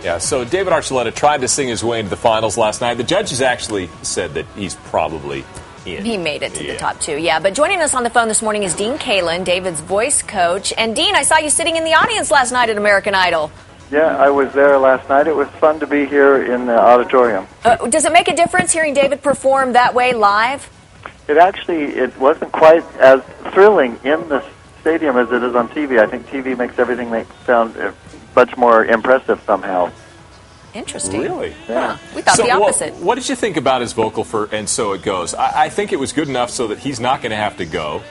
Yeah, so David Archuleta tried to sing his way into the finals last night. The judges actually said that he's probably in. He made it to the top two, yeah. But joining us on the phone this morning is Dean Kalin, David's voice coach. And Dean, I saw you sitting in the audience last night at American Idol. Yeah, I was there last night. It was fun to be here in the auditorium. Does it make a difference hearing David perform that way live? It wasn't quite as thrilling in the stadium as it is on TV. I think TV makes everything sound much more impressive somehow. Interesting. Really? Yeah. We thought the opposite. What did you think about his vocal for And So It Goes? I think it was good enough so that he's not going to have to go.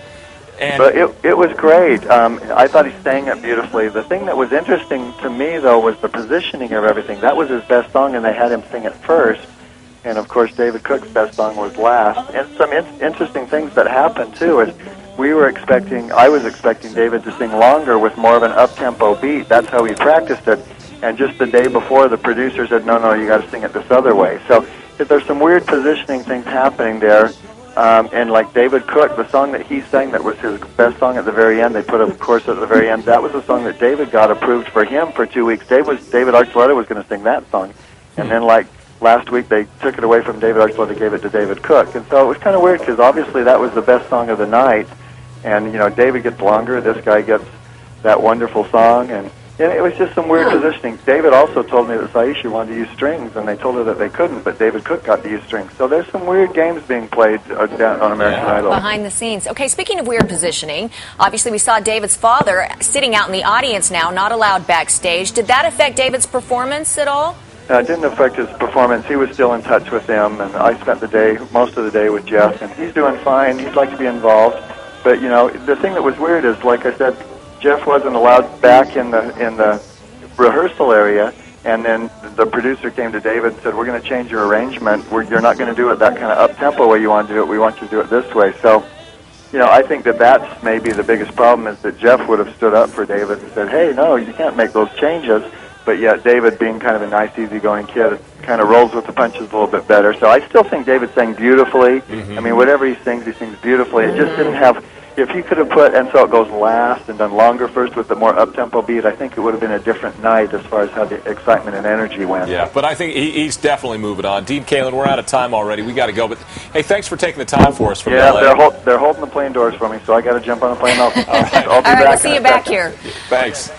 But it was great. I thought he sang it beautifully. The thing that was interesting to me, though, was the positioning of everything. That was his best song, and they had him sing it first. And, of course, David Cook's best song was last. And some interesting things that happened, too, is I was expecting David to sing longer with more of an up-tempo beat. That's how he practiced it. And just the day before, the producer said, no, you got to sing it this other way. So there's some weird positioning things happening there. And like David Cook, the song that he sang that was his best song at the very end, they put a chorus at the very end. That was a song that David got approved for him for 2 weeks. David Archuleta was going to sing that song. And then like last week, they took it away from David Archuleta, gave it to David Cook. And so it was kind of weird because obviously that was the best song of the night. And, David gets longer. This guy gets that wonderful song. And it was just some weird positioning. David also told me that Saisha wanted to use strings, and they told her that they couldn't, but David Cook got to use strings. So there's some weird games being played down on American Idol. Behind the scenes. Okay, speaking of weird positioning, obviously we saw David's father sitting out in the audience now, not allowed backstage. Did that affect David's performance at all? It didn't affect his performance. He was still in touch with them, and I spent most of the day with Jeff, and he's doing fine. He'd like to be involved. But, the thing that was weird is, like I said, Jeff wasn't allowed back in the rehearsal area, and then the producer came to David and said, we're going to change your arrangement. You're not going to do it that kind of up-tempo way you want to do it. We want you to do it this way. So, I think that's maybe the biggest problem is that Jeff would have stood up for David and said, hey, no, you can't make those changes. But yet David, being kind of a nice, easygoing kid, kind of rolls with the punches a little bit better. So I still think David sang beautifully. I mean, whatever he sings beautifully. It just didn't have... If he could have put And So It Goes last and done longer first with the more up-tempo beat, I think it would have been a different night as far as how the excitement and energy went. Yeah, but I think he's definitely moving on. Dean Kalin, we're out of time already. We got to go. But, hey, thanks for taking the time for us from LA. They're holding the plane doors for me, so I got to jump on a plane. I'll be back. All right, we'll see you back here. Thanks.